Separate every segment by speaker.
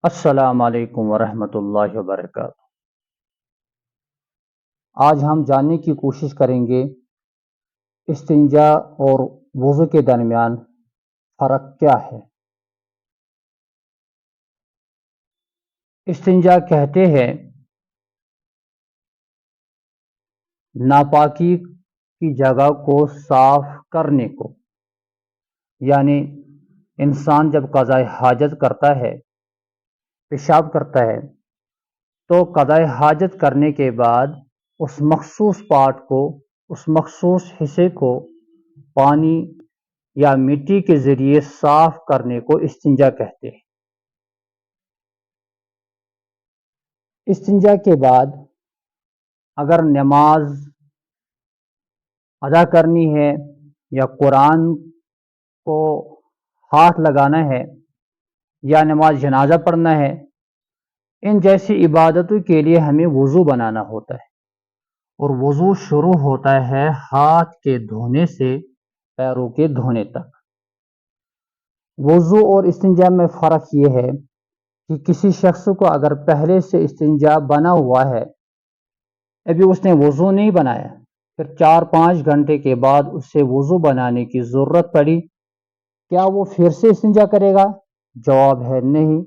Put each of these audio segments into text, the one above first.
Speaker 1: السلام علیکم ورحمۃ اللہ وبرکاتہ۔ آج ہم جاننے کی کوشش کریں گے استنجا اور وضو کے درمیان فرق کیا ہے۔ استنجا کہتے ہیں ناپاکی کی جگہ کو صاف کرنے کو، یعنی انسان جب قضائے حاجت کرتا ہے، پیشاب کرتا ہے، تو قضائے حاجت کرنے کے بعد اس مخصوص پارٹ کو، اس مخصوص حصے کو پانی یا مٹی کے ذریعے صاف کرنے کو استنجا کہتے ہیں۔ استنجا کے بعد اگر نماز ادا کرنی ہے یا قرآن کو ہاتھ لگانا ہے یا نماز جنازہ پڑھنا ہے، ان جیسی عبادتوں کے لیے ہمیں وضو بنانا ہوتا ہے، اور وضو شروع ہوتا ہے ہاتھ کے دھونے سے پیروں کے دھونے تک۔ وضو اور استنجا میں فرق یہ ہے کہ کسی شخص کو اگر پہلے سے استنجا بنا ہوا ہے، ابھی اس نے وضو نہیں بنایا، پھر 4-5 گھنٹے کے بعد اس سے وضو بنانے کی ضرورت پڑی، کیا وہ پھر سے استنجا کرے گا؟ جواب ہے نہیں،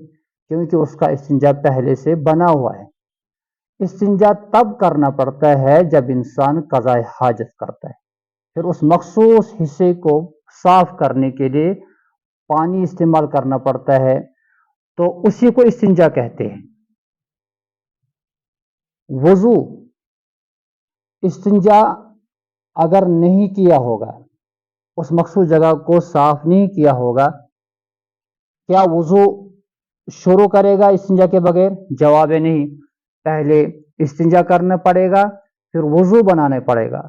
Speaker 1: کیونکہ اس کا استنجا پہلے سے بنا ہوا ہے۔ استنجا تب کرنا پڑتا ہے جب انسان قضائے حاجت کرتا ہے، پھر اس مخصوص حصے کو صاف کرنے کے لیے پانی استعمال کرنا پڑتا ہے، تو اسی کو استنجا کہتے ہیں۔ وضو، استنجا اگر نہیں کیا ہوگا، اس مخصوص جگہ کو صاف نہیں کیا ہوگا، کیا وضو شروع کرے گا استنجا کے بغیر؟ جواب ہے نہیں، پہلے استنجا کرنا پڑے گا، پھر وضو بنانا پڑے گا۔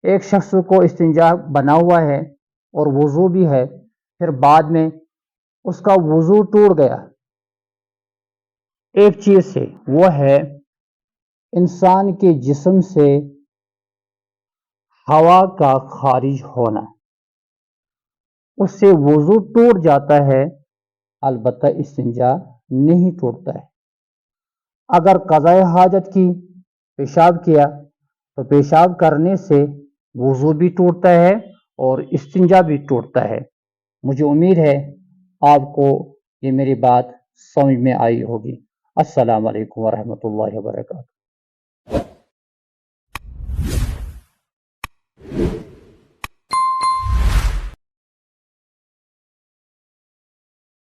Speaker 1: ایک شخص کو استنجا بنا ہوا ہے اور وضو بھی ہے، پھر بعد میں اس کا وضو ٹوٹ گیا ایک چیز سے، وہ ہے انسان کے جسم سے ہوا کا خارج ہونا، اس سے وضو ٹوٹ جاتا ہے، البتہ استنجا نہیں ٹوٹتا ہے۔ اگر قضائے حاجت کی، پیشاب کیا، تو پیشاب کرنے سے وضو بھی ٹوٹتا ہے اور استنجا بھی ٹوٹتا ہے۔ مجھے امید ہے آپ کو یہ میری بات سمجھ میں آئی ہوگی۔ السلام علیکم ورحمۃ اللہ وبرکاتہ۔